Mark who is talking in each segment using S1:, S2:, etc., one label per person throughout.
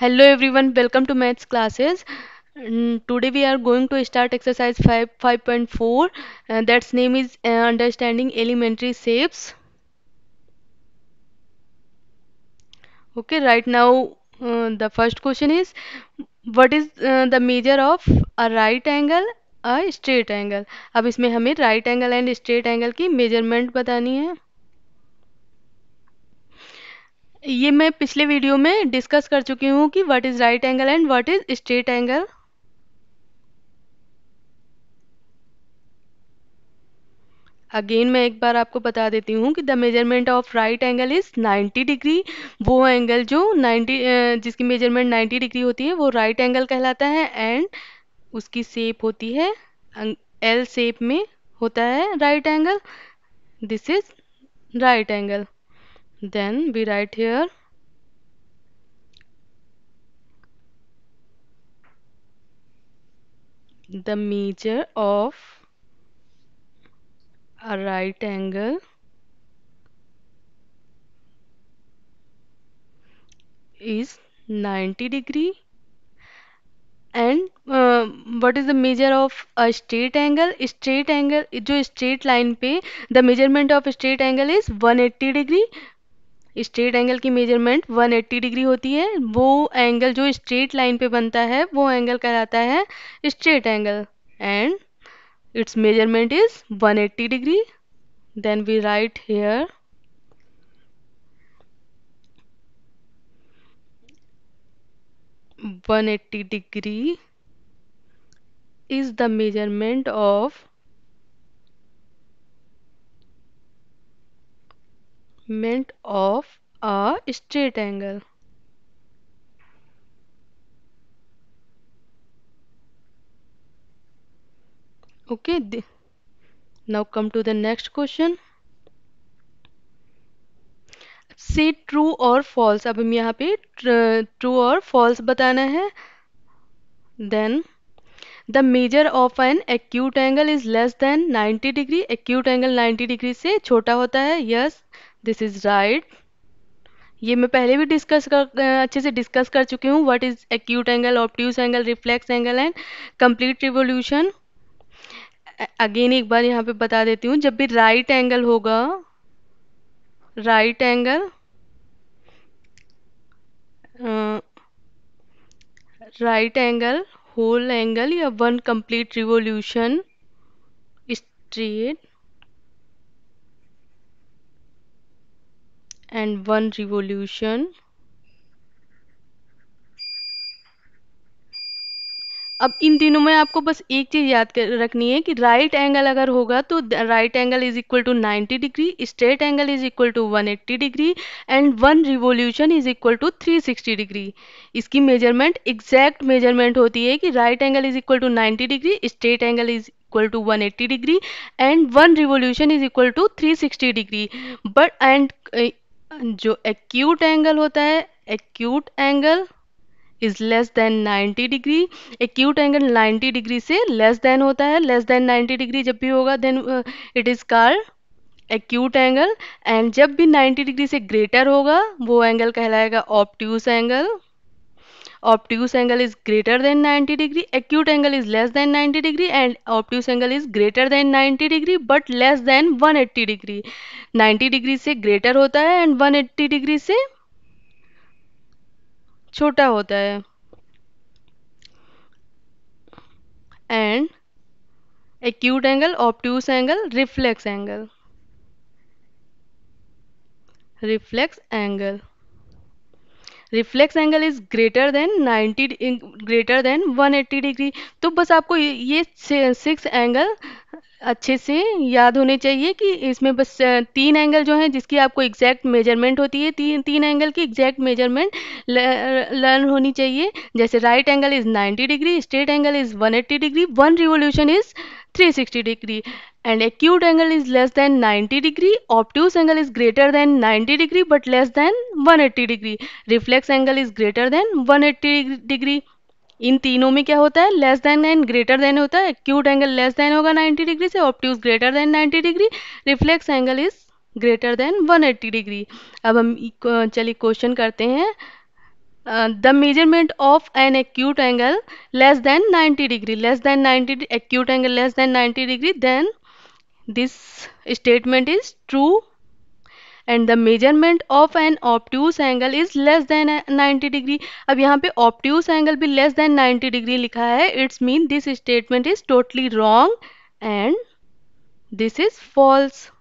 S1: Hello everyone, welcome to maths classes. Today we are going to start exercise 5.4. That's name is understanding elementary shapes. Okay, right now the first question is what is the measure of a right angle, a straight angle. अब इसमें हमें right angle and straight angle की measurement बतानी है. ये मैं पिछले video में डिस्कस कर चुकी हूँ कि what is right angle and what is straight angle. Again मैं एक बार आपको बता देती हूँ कि the measurement of right angle is 90 degree. वो एंगल जो 90 जिसकी मेजरमेंट 90 डिग्री होती है वो राइट एंगल कहलाता है. एंड उसकी शेप होती है एल शेप में होता है right angle. This is right angle. Then we write here the measure of a right angle is 90 degree. And what is the measure of a straight angle. Straight angle जो straight line पे the measurement of straight angle is 180 degree. Straight angle की measurement 180 degree होती है. वो angle जो straight line पे बनता है वो एंगल कहलाता है straight angle. And its measurement is 180 degree. Then we write here 180 degree is the measurement of a straight angle. Okay, now come to the next question. Say true or false. अब हम यहाँ पे true और false बताना है. Then the measure of an acute angle is less than 90 degree. Acute angle 90 degree से छोटा होता है. Yes, this is right. ये मैं पहले भी अच्छे से डिस्कस कर चुकी हूँ. What is acute angle, obtuse angle, reflex angle and complete revolution. Again एक बार यहाँ पे बता देती हूँ. जब भी राइट एंगल होगा, right angle right angle, whole angle या one complete revolution, straight and one revolution. अब इन तीनों में आपको बस एक चीज याद रखनी है कि राइट एंगल अगर होगा तो right angle is equal to 90 degree, straight angle is equal to 180 degree and one revolution is equal to 360 degree. इसकी मेजरमेंट एग्जैक्ट मेजरमेंट होती है कि right angle is equal to 90 degree, straight angle is equal to 180 degree and one revolution is equal to 360 degree. But and जो acute angle होता है, acute angle is less than 90 degree. Acute angle 90 degree से less than होता है. Less than 90 degree जब भी होगा then it is called acute angle. And जब भी 90 डिग्री से ग्रेटर होगा वो एंगल कहलाएगा obtuse angle. Obtuse angle is greater then 90 degree. Acute angle is less than 90 degree and obtuse angle is greater then 90 degree but less than 180 degree. 90 degree से greater होता है and 180 degree से छोटा होता है. And acute angle, obtuse angle, reflex angle. Reflex angle. Reflex angle is greater than 90 greater than 180 degree. तो बस आपको ये 6 एंगल अच्छे से याद होने चाहिए कि इसमें बस 3 एंगल जो हैं जिसकी आपको एग्जैक्ट मेजरमेंट होती है. तीन एंगल की एग्जैक्ट मेजरमेंट लर्न होनी चाहिए. जैसे right angle is 90 degree, straight angle is 180 degree, one revolution is 360 degree and acute angle is less than 90 degree. Obtuse angle is greater than 90 degree but less than 180 degree. Reflex angle is greater than 180 degree. इन तीनों में क्या होता है, less then and greater than होता है. Acute angle less than होगा 90 degree से, obtuse greater than 90 degree, reflex angle is greater then 180 degree. अब हम चलिए क्वेश्चन करते हैं. The measurement of an acute angle less than 90 degree, less than 90, acute angle less than 90 degree, then this statement is true. And the measurement of an obtuse angle is less than 90 degree. अब यहाँ पे obtuse angle भी less than 90 degree लिखा है, it's mean this statement is totally wrong and this is false.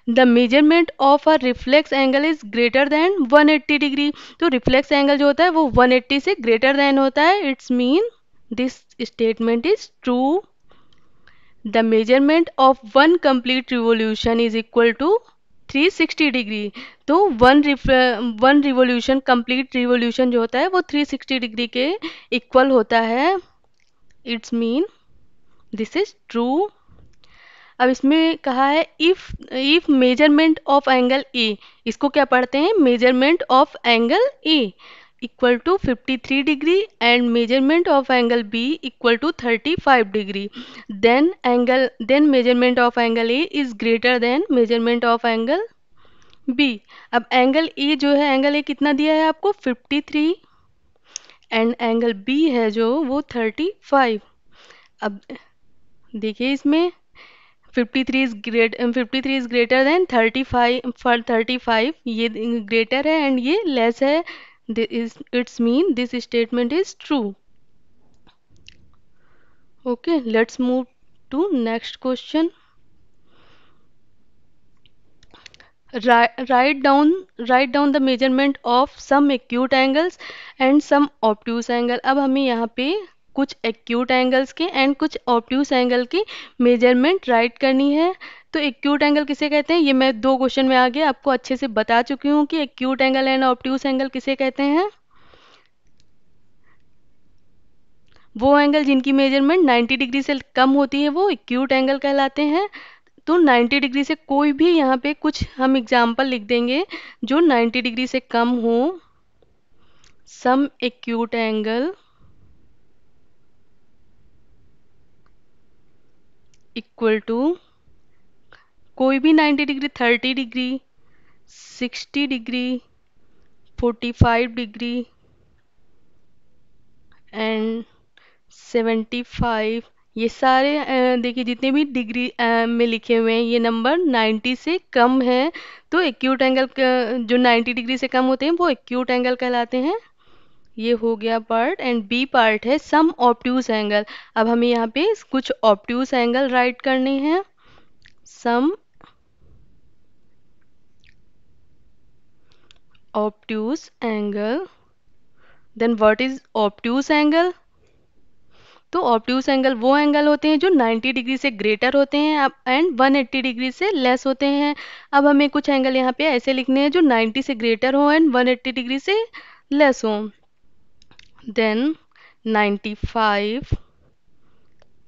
S1: The measurement of a reflex angle is greater than 180 degree. तो reflex angle जो होता है वो 180 से greater than होता है, it's mean this statement is true. The measurement of one complete revolution is equal to 360 degree. तो one revolution, complete revolution जो होता है वो 360 डिग्री के इक्वल होता है. It's mean this is true. अब इसमें कहा है if measurement of angle A, इसको क्या पढ़ते हैं, measurement of angle A equal to 53 degree and measurement of angle B equal to 35 degree, then measurement of angle A is greater than measurement of angle B. अब angle A जो है, angle A कितना दिया है आपको 53 and angle B है जो वो 35. अब देखिए इसमें 53 इज ग्रेटर देन 35 फॉर 35, ये ग्रेटर है एंड ये लेस है. It's mean this statement is true. Okay, let's move to next question. write down the measurement of some acute angles and some obtuse angle. अब हमें यहाँ पे कुछ acute angles के एंड कुछ ऑब्ट्यूस एंगल की मेजरमेंट राइट करनी है. तो एक्यूट एंगल किसे कहते हैं, ये मैं 2 क्वेश्चन में आगे आपको अच्छे से बता चुकी हूँ कि acute angle and obtuse angle किसे कहते हैं. वो एंगल जिनकी मेजरमेंट 90 डिग्री से कम होती है वो एक्यूट एंगल कहलाते हैं. तो 90 डिग्री से कोई भी यहाँ पे कुछ हम एग्जाम्पल लिख देंगे जो 90 डिग्री से कम हो. सम एक्यूट एंगल इक्वल टू कोई भी 90 degree, 30 degree, 60 degree, 45 degree and 75. ये सारे देखिए जितने भी डिग्री में लिखे हुए हैं ये नंबर 90 से कम है. तो एक्यूट एंगल जो 90 डिग्री से कम होते हैं वो एक्यूट एंगल कहलाते हैं. ये हो गया पार्ट. एंड बी पार्ट है सम ऑब्ट्यूस एंगल. अब हमें यहाँ पे कुछ ऑब्ट्यूस एंगल राइट करने हैं. Some obtuse angle. Then what is obtuse angle. तो ऑब्ट्यूस एंगल वो एंगल होते हैं जो 90 डिग्री से ग्रेटर होते हैं एंड 180 डिग्री से लेस होते हैं. अब हमें कुछ एंगल यहाँ पे ऐसे लिखने हैं जो 90 से ग्रेटर हो एंड 180 डिग्री से लेस हो. Then 95,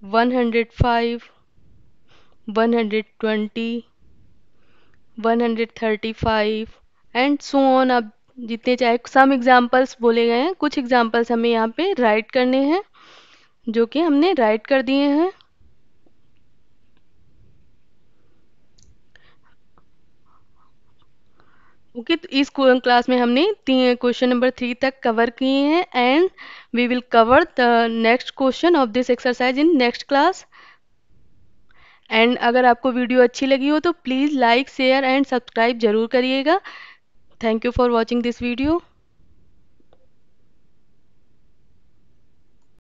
S1: 105, 120, 135 and so on. अब जितने चाहे सम एग्जाम्पल्स बोले गए हैं, कुछ एग्जाम्पल्स हमें यहाँ पे राइट करने हैं जो कि हमने राइट कर दिए हैं. ओके, तो इस क्लास में हमने क्वेश्चन नंबर 3 तक कवर किए हैं and we will cover the next question of this exercise in next class. And अगर आपको वीडियो अच्छी लगी हो तो please like, share and subscribe जरूर करिएगा. Thank you for watching this video.